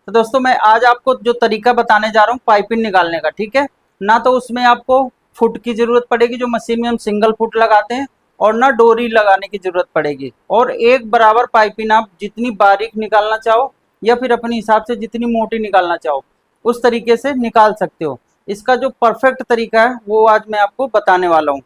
तो दोस्तों मैं आज आपको जो तरीका बताने जा रहा हूँ पाइपिंग निकालने का, ठीक है ना। तो उसमें आपको फुट की ज़रूरत पड़ेगी, जो मशीन में हम सिंगल फुट लगाते हैं, और ना डोरी लगाने की ज़रूरत पड़ेगी। और एक बराबर पाइपिंग आप जितनी बारीक निकालना चाहो या फिर अपने हिसाब से जितनी मोटी निकालना चाहो उस तरीके से निकाल सकते हो। इसका जो परफेक्ट तरीका है वो आज मैं आपको बताने वाला हूँ।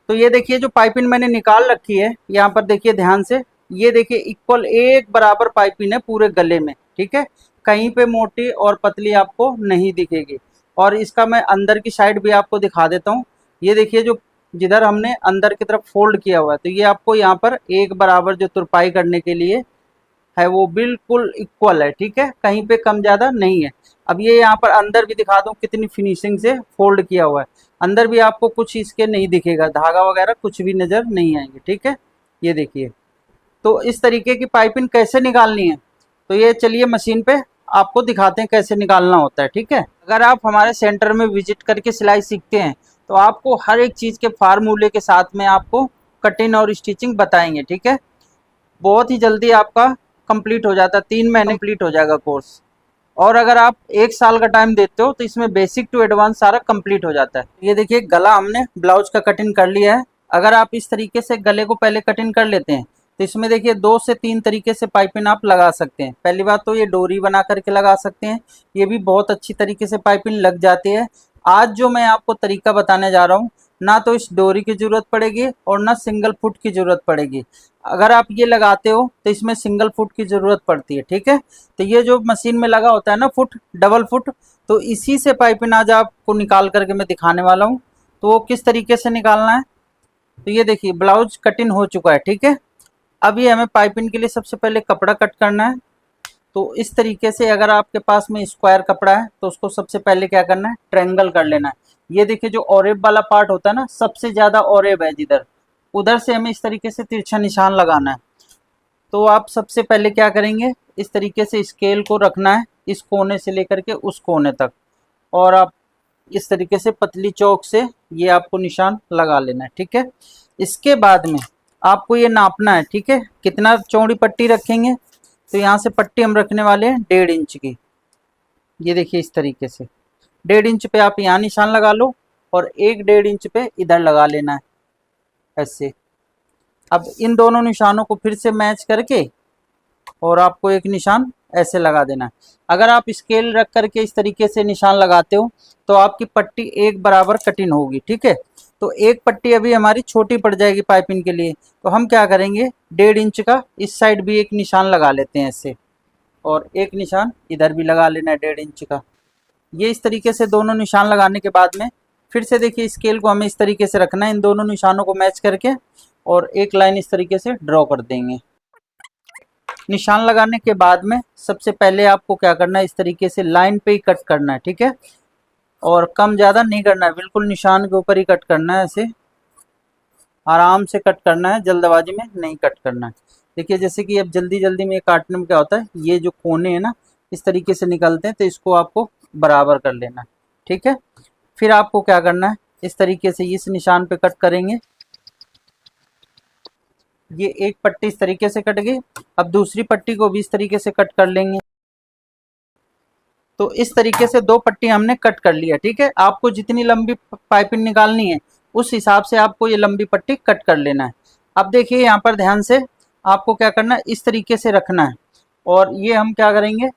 तो ये देखिए जो पाइपिंग मैंने निकाल रखी है, यहाँ पर देखिए ध्यान से, ये देखिए इक्वल एक बराबर पाइपिंग है पूरे गले में, ठीक है। कहीं पे मोटी और पतली आपको नहीं दिखेगी। और इसका मैं अंदर की साइड भी आपको दिखा देता हूँ। ये देखिए जो जिधर हमने अंदर की तरफ फोल्ड किया हुआ है, तो ये आपको यहाँ पर एक बराबर जो तुरपाई करने के लिए है वो बिल्कुल इक्वल है, ठीक है, कहीं पे कम ज़्यादा नहीं है। अब ये यहाँ पर अंदर भी दिखा दूँ कितनी फिनिशिंग से फोल्ड किया हुआ है। अंदर भी आपको कुछ इसके नहीं दिखेगा, धागा वगैरह कुछ भी नज़र नहीं आएंगे, ठीक है। ये देखिए, तो इस तरीके की पाइपिंग कैसे निकालनी है, तो ये चलिए मशीन पे आपको दिखाते हैं कैसे निकालना होता है, ठीक है। अगर आप हमारे सेंटर में विजिट करके सिलाई सीखते हैं तो आपको हर एक चीज़ के फार्मूले के साथ में आपको कटिंग और स्टिचिंग बताएंगे, ठीक है। बहुत ही जल्दी आपका कंप्लीट हो जाता है, 3 महीने कंप्लीट हो जाएगा कोर्स। और अगर आप 1 साल का टाइम देते हो तो इसमें बेसिक टू एडवांस सारा कंप्लीट हो जाता है। ये देखिए गला हमने ब्लाउज का कटिंग कर लिया है। अगर आप इस तरीके से गले को पहले कटिंग कर लेते हैं तो इसमें देखिए 2 से 3 तरीके से पाइपिंग आप लगा सकते हैं। पहली बात तो ये डोरी बना करके लगा सकते हैं, ये भी बहुत अच्छी तरीके से पाइपिंग लग जाती है। आज जो मैं आपको तरीका बताने जा रहा हूँ, ना तो इस डोरी की ज़रूरत पड़ेगी और ना सिंगल फुट की ज़रूरत पड़ेगी। अगर आप ये लगाते हो तो इसमें सिंगल फुट की ज़रूरत पड़ती है, ठीक है। तो ये जो मशीन में लगा होता है ना फुट, डबल फुट, तो इसी से पाइपिंग आज आपको निकाल करके मैं दिखाने वाला हूँ। तो वो किस तरीके से निकालना है, तो ये देखिए ब्लाउज कटिंग हो चुका है, ठीक है। अब ये हमें पाइपिंग के लिए सबसे पहले कपड़ा कट करना है। तो इस तरीके से अगर आपके पास में स्क्वायर कपड़ा है तो उसको सबसे पहले क्या करना है, ट्रायंगल कर लेना है। ये देखिए जो ऑरेब वाला पार्ट होता है ना, सबसे ज़्यादा ऑरेब है जिधर, उधर से हमें इस तरीके से तिरछा निशान लगाना है। तो आप सबसे पहले क्या करेंगे, इस तरीके से स्केल को रखना है इस कोने से लेकर के उस कोने तक, और आप इस तरीके से पतली चौक से ये आपको निशान लगा लेना है, ठीक है। इसके बाद में आपको ये नापना है, ठीक है, कितना चौड़ी पट्टी रखेंगे। तो यहाँ से पट्टी हम रखने वाले हैं 1.5 इंच की। ये देखिए इस तरीके से 1.5 इंच पे आप यहाँ निशान लगा लो और 1-1.5 इंच पे इधर लगा लेना है ऐसे। अब इन दोनों निशानों को फिर से मैच करके और आपको एक निशान ऐसे लगा देना है। अगर आप स्केल रख करके इस तरीके से निशान लगाते हो तो आपकी पट्टी एक बराबर कटिंग होगी, ठीक है। तो एक पट्टी अभी हमारी छोटी पड़ जाएगी पाइपिंग के लिए, तो हम क्या करेंगे, 1.5 इंच का इस साइड भी एक निशान लगा लेते हैं ऐसे, और एक निशान इधर भी लगा लेना है 1.5 इंच का। ये इस तरीके से दोनों निशान लगाने के बाद में फिर से देखिए स्केल को हमें इस तरीके से रखना है, इन दोनों निशानों को मैच करके, और एक लाइन इस तरीके से ड्रॉ कर देंगे। निशान लगाने के बाद में सबसे पहले आपको क्या करना है, इस तरीके से लाइन पे ही कट करना है, ठीक है। और कम ज़्यादा नहीं करना है, बिल्कुल निशान के ऊपर ही कट करना है, ऐसे आराम से कट करना है, जल्दबाजी में नहीं कट करना है। देखिए जैसे कि अब जल्दी जल्दी में काटने में क्या होता है, ये जो कोने हैं ना इस तरीके से निकलते हैं, तो इसको आपको बराबर कर लेना है, ठीक है। फिर आपको क्या करना है, इस तरीके से इस निशान पे कट करेंगे। ये एक पट्टी इस तरीके से कट गई। अब दूसरी पट्टी को भी इस तरीके से कट कर लेंगे। तो इस तरीके से 2 पट्टी हमने कट कर लिया, ठीक है। आपको जितनी लंबी पाइपिंग निकालनी है उस हिसाब से आपको ये लंबी पट्टी कट कर लेना है। अब देखिए यहाँ पर ध्यान से आपको क्या करना है, इस तरीके से रखना है, और ये हम क्या करेंगे,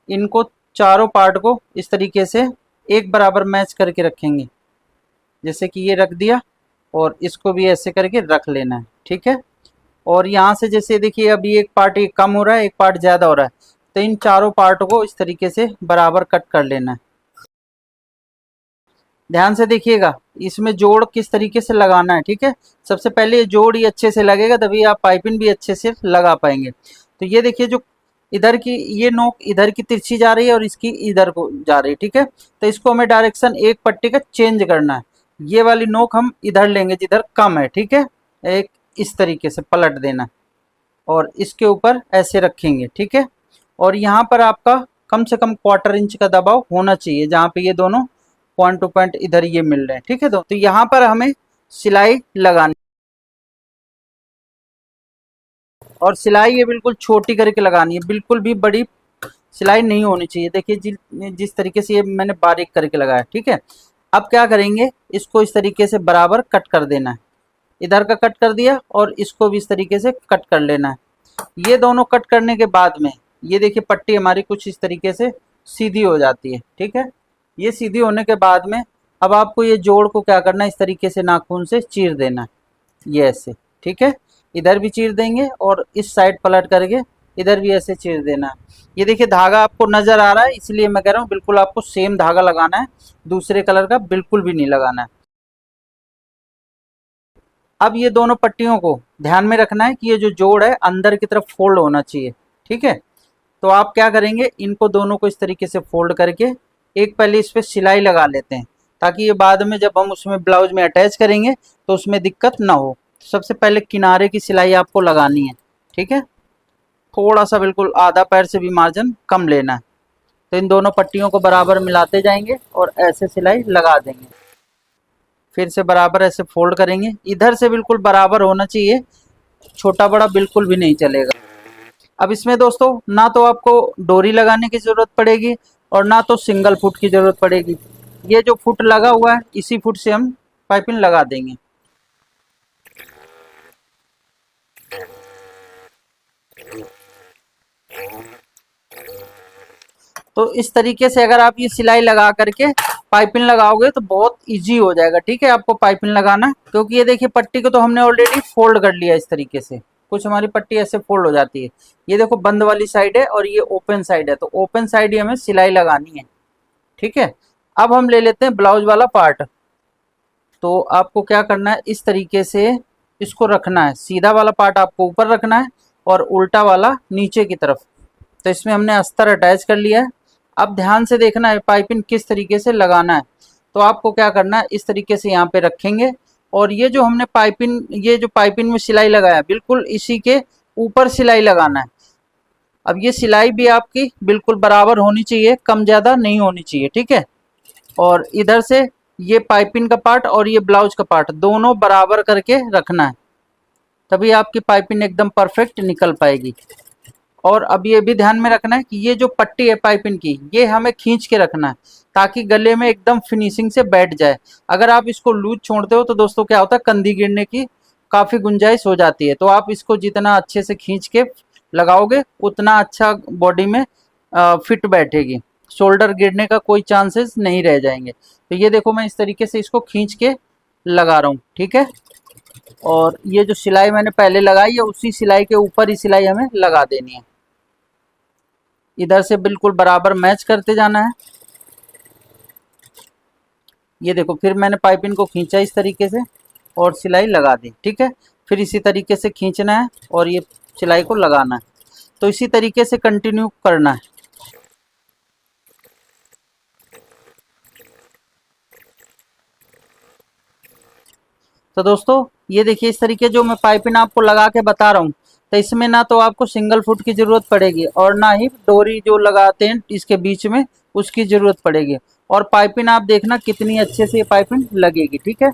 इनको चारों पार्ट को इस तरीके से एक बराबर मैच करके रखेंगे। जैसे कि ये रख दिया, और इसको भी ऐसे करके रख लेना है, ठीक है। और यहाँ से जैसे देखिए अभी एक पार्ट कम हो रहा है, एक पार्ट ज़्यादा हो रहा है, तो इन चारों पार्ट को इस तरीके से बराबर कट कर लेना है। ध्यान से देखिएगा इसमें जोड़ किस तरीके से लगाना है, ठीक है। सबसे पहले ये जोड़ ही अच्छे से लगेगा, तभी आप पाइपिंग भी अच्छे से लगा पाएंगे। तो ये देखिए जो इधर की ये नोक इधर की तिरछी जा रही है और इसकी इधर को जा रही है, ठीक है। तो इसको हमें डायरेक्शन एक पट्टी का चेंज करना है। ये वाली नोक हम इधर लेंगे जिधर कम है, ठीक है। एक इस तरीके से पलट देना और इसके ऊपर ऐसे रखेंगे, ठीक है। और यहाँ पर आपका कम से कम 1/4 इंच का दबाव होना चाहिए, जहाँ पे ये दोनों पॉइंट टू पॉइंट इधर ये मिल रहे हैं, ठीक है। तो यहाँ पर हमें सिलाई लगानी, और सिलाई ये बिल्कुल छोटी करके लगानी है, बिल्कुल भी बड़ी सिलाई नहीं होनी चाहिए। देखिए जिस तरीके से ये मैंने बारीक करके लगाया, ठीक है। अब क्या करेंगे, इसको इस तरीके से बराबर कट कर देना है। इधर का कट कर दिया और इसको भी इस तरीके से कट कर लेना है। ये दोनों कट करने के बाद में ये देखिए पट्टी हमारी कुछ इस तरीके से सीधी हो जाती है, ठीक है। ये सीधी होने के बाद में अब आपको ये जोड़ को क्या करना है, इस तरीके से नाखून से चीर देना है, ये ऐसे, ठीक है। इधर भी चीर देंगे और इस साइड पलट करके इधर भी ऐसे चीर देना है। ये देखिए धागा आपको नजर आ रहा है, इसलिए मैं कह रहा हूँ बिल्कुल आपको सेम धागा लगाना है, दूसरे कलर का बिल्कुल भी नहीं लगाना है। अब ये दोनों पट्टियों को ध्यान में रखना है कि ये जो जोड़ है अंदर की तरफ फोल्ड होना चाहिए, ठीक है। तो आप क्या करेंगे, इनको दोनों को इस तरीके से फोल्ड करके एक पहले इस पर सिलाई लगा लेते हैं, ताकि ये बाद में जब हम उसमें ब्लाउज में अटैच करेंगे तो उसमें दिक्कत ना हो। सबसे पहले किनारे की सिलाई आपको लगानी है, ठीक है। थोड़ा सा बिल्कुल आधा पैर से भी मार्जिन कम लेना है। तो इन दोनों पट्टियों को बराबर मिलाते जाएंगे और ऐसे सिलाई लगा देंगे। फिर से बराबर ऐसे फोल्ड करेंगे, इधर से बिल्कुल बराबर होना चाहिए, छोटा बड़ा बिल्कुल भी नहीं चलेगा। अब इसमें दोस्तों ना तो आपको डोरी लगाने की ज़रूरत पड़ेगी और ना तो सिंगल फुट की ज़रूरत पड़ेगी। ये जो फुट लगा हुआ है इसी फुट से हम पाइपिंग लगा देंगे। तो इस तरीके से अगर आप ये सिलाई लगा करके पाइपिंग लगाओगे तो बहुत इजी हो जाएगा, ठीक है, आपको पाइपिंग लगाना। क्योंकि ये देखिए पट्टी को तो हमने ऑलरेडी फोल्ड कर लिया इस तरीके से, कुछ हमारी पट्टी ऐसे फोल्ड हो जाती है। ये देखो बंद वाली साइड है और ये ओपन साइड है, तो ओपन साइड ही हमें सिलाई लगानी है, ठीक है। अब हम ले लेते हैं ब्लाउज वाला पार्ट। तो आपको क्या करना है, इस तरीके से इसको रखना है, सीधा वाला पार्ट आपको ऊपर रखना है और उल्टा वाला नीचे की तरफ। तो इसमें हमने अस्तर अटैच कर लिया है। अब ध्यान से देखना है पाइपिंग किस तरीके से लगाना है। तो आपको क्या करना है, इस तरीके से यहाँ पे रखेंगे और ये जो हमने पाइपिंग, ये जो पाइपिंग में सिलाई लगाया बिल्कुल इसी के ऊपर सिलाई लगाना है। अब ये सिलाई भी आपकी बिल्कुल बराबर होनी चाहिए, कम ज़्यादा नहीं होनी चाहिए, ठीक है। और इधर से ये पाइपिंग का पार्ट और ये ब्लाउज का पार्ट दोनों बराबर करके रखना है, तभी आपकी पाइपिंग एकदम परफेक्ट निकल पाएगी। और अब ये भी ध्यान में रखना है कि ये जो पट्टी है पाइपिंग की, ये हमें खींच के रखना है ताकि गले में एकदम फिनिशिंग से बैठ जाए। अगर आप इसको लूज छोड़ते हो तो दोस्तों क्या होता है, कंधी गिरने की काफ़ी गुंजाइश हो जाती है। तो आप इसको जितना अच्छे से खींच के लगाओगे उतना अच्छा बॉडी में फिट बैठेगी, शोल्डर गिरने का कोई चांसेस नहीं रह जाएंगे। तो ये देखो मैं इस तरीके से इसको खींच के लगा रहा हूँ, ठीक है। और ये जो सिलाई मैंने पहले लगाई है उसी सिलाई के ऊपर ही सिलाई हमें लगा देनी है। इधर से बिल्कुल बराबर मैच करते जाना है। ये देखो फिर मैंने पाइपिंग को खींचा इस तरीके से और सिलाई लगा दी, ठीक है। फिर इसी तरीके से खींचना है और ये सिलाई को लगाना है। तो इसी तरीके से कंटिन्यू करना है। तो दोस्तों ये देखिए इस तरीके जो मैं पाइपिंग आपको लगा के बता रहा हूँ, तो इसमें ना तो आपको सिंगल फुट की ज़रूरत पड़ेगी और ना ही डोरी जो लगाते हैं इसके बीच में उसकी ज़रूरत पड़ेगी। और पाइपिंग आप देखना कितनी अच्छे से ये पाइपिंग लगेगी, ठीक है।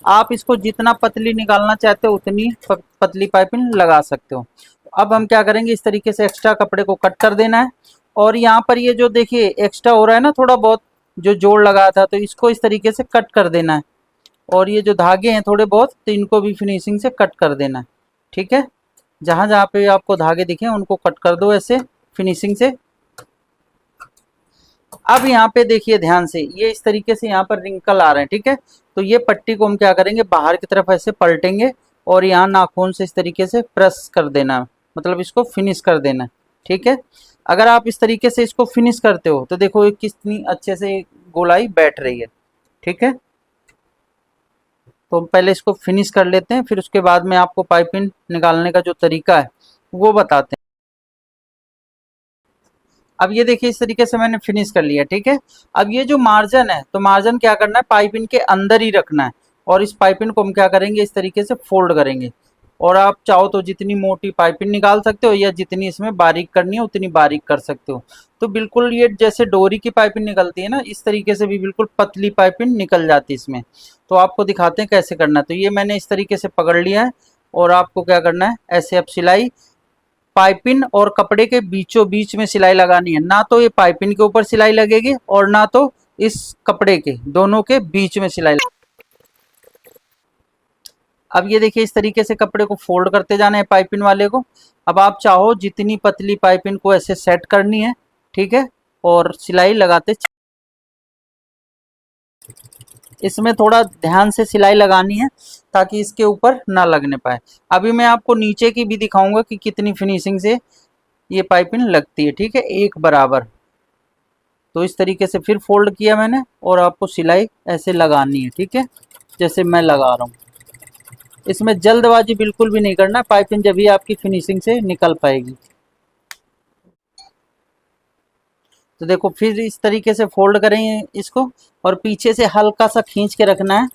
आप इसको जितना पतली निकालना चाहते हो उतनी पतली पाइपिंग लगा सकते हो। अब हम क्या करेंगे, इस तरीके से एक्स्ट्रा कपड़े को कट कर देना है। और यहाँ पर ये जो देखिए एक्स्ट्रा हो रहा है ना थोड़ा बहुत, जो जोड़ लगाया था, तो इसको इस तरीके से कट कर देना है। और ये जो धागे हैं थोड़े बहुत, तो इनको भी फिनिशिंग से कट कर देना है, ठीक है। जहाँ जहाँ पे आपको धागे दिखे उनको कट कर दो ऐसे फिनिशिंग से। अब यहाँ पे देखिए ध्यान से, ये इस तरीके से यहाँ पर रिंकल आ रहे हैं, ठीक है। तो ये पट्टी को हम क्या करेंगे, बाहर की तरफ ऐसे पलटेंगे और यहाँ नाखून से इस तरीके से प्रेस कर देना है, मतलब इसको फिनिश कर देना है, ठीक है। अगर आप इस तरीके से इसको फिनिश करते हो तो देखो कितनी अच्छे से गोलाई बैठ रही है, ठीक है। तो हम पहले इसको फिनिश कर लेते हैं, फिर उसके बाद में आपको पाइपिंग निकालने का जो तरीका है वो बताते हैं। अब ये देखिए इस तरीके से मैंने फिनिश कर लिया, ठीक है। अब ये जो मार्जिन है, तो मार्जिन क्या करना है, पाइपिंग के अंदर ही रखना है। और इस पाइपिंग को हम क्या करेंगे, इस तरीके से फोल्ड करेंगे। और आप चाहो तो जितनी मोटी पाइपिंग निकाल सकते हो या जितनी इसमें बारीक करनी है उतनी बारीक कर सकते हो। तो बिल्कुल ये जैसे डोरी की पाइपिंग निकलती है ना, इस तरीके से भी बिल्कुल पतली पाइपिंग निकल जाती है इसमें। तो आपको दिखाते हैं कैसे करना है। तो ये मैंने इस तरीके से पकड़ लिया है और आपको क्या करना है, ऐसे अब सिलाई पाइपिंग और कपड़े के बीचों बीच में सिलाई लगानी है, ना तो ये पाइपिंग के ऊपर सिलाई लगेगी और ना तो इस कपड़े के, दोनों के बीच में सिलाई। अब ये देखिए इस तरीके से कपड़े को फोल्ड करते जाना है पाइपिंग वाले को। अब आप चाहो जितनी पतली पाइपिंग को ऐसे सेट करनी है, ठीक है, और सिलाई लगाते, इसमें थोड़ा ध्यान से सिलाई लगानी है ताकि इसके ऊपर ना लगने पाए। अभी मैं आपको नीचे की भी दिखाऊंगा कि कितनी फिनिशिंग से ये पाइपिंग लगती है, ठीक है, एक बराबर। तो इस तरीके से फिर फोल्ड किया मैंने और आपको सिलाई ऐसे लगानी है, ठीक है, जैसे मैं लगा रहा हूँ। इसमें जल्दबाजी बिल्कुल भी नहीं करना, पाइपिंग जब भी आपकी फिनिशिंग से निकल पाएगी। तो देखो फिर इस तरीके से फोल्ड करेंगे इसको और पीछे से हल्का सा खींच के रखना है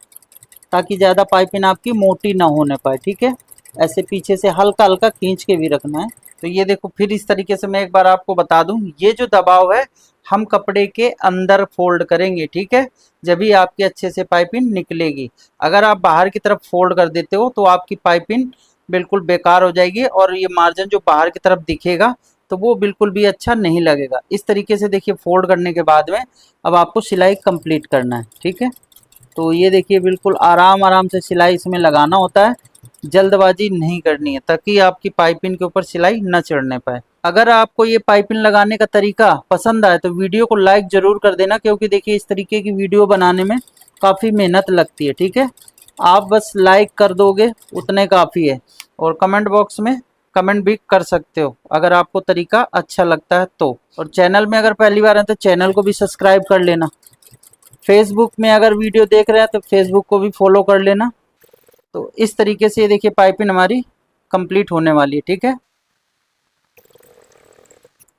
ताकि ज़्यादा पाइपिंग आपकी मोटी ना होने पाए, ठीक है, ऐसे पीछे से हल्का हल्का खींच के भी रखना है। तो ये देखो फिर इस तरीके से मैं एक बार आपको बता दूं, ये जो दबाव है हम कपड़े के अंदर फोल्ड करेंगे, ठीक है, जब भी आपकी अच्छे से पाइपिंग निकलेगी। अगर आप बाहर की तरफ फोल्ड कर देते हो तो आपकी पाइपिंग बिल्कुल बेकार हो जाएगी और ये मार्जिन जो बाहर की तरफ दिखेगा तो वो बिल्कुल भी अच्छा नहीं लगेगा। इस तरीके से देखिए फोल्ड करने के बाद में अब आपको सिलाई कंप्लीट करना है, ठीक है। तो ये देखिए बिल्कुल आराम आराम से सिलाई इसमें लगाना होता है, जल्दबाजी नहीं करनी है ताकि आपकी पाइपिंग के ऊपर सिलाई न चढ़ने पाए। अगर आपको ये पाइपिंग लगाने का तरीका पसंद आए तो वीडियो को लाइक ज़रूर कर देना, क्योंकि देखिए इस तरीके की वीडियो बनाने में काफ़ी मेहनत लगती है, ठीक है। आप बस लाइक कर दोगे उतने काफ़ी है, और कमेंट बॉक्स में कमेंट भी कर सकते हो अगर आपको तरीका अच्छा लगता है तो। और चैनल में अगर पहली बार है तो चैनल को भी सब्सक्राइब कर लेना। फेसबुक में अगर वीडियो देख रहे हैं तो फेसबुक को भी फॉलो कर लेना। तो इस तरीके से ये देखिए पाइपिंग हमारी कंप्लीट होने वाली है, ठीक है।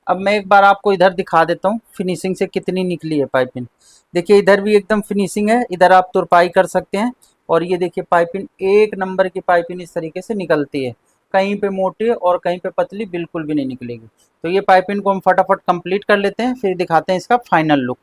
अब मैं एक बार आपको इधर दिखा देता हूँ फिनिशिंग से कितनी निकली है पाइपिंग। देखिए इधर भी एकदम फिनिशिंग है, इधर आप तुरपाई कर सकते हैं। और ये देखिए पाइपिंग एक नंबर की पाइपिंग इस तरीके से निकलती है, कहीं पे मोटी और कहीं पे पतली बिल्कुल भी नहीं निकलेगी। तो ये पाइपिंग को हम फटाफट कंप्लीट कर लेते हैं, फिर दिखाते हैं इसका फाइनल लुक।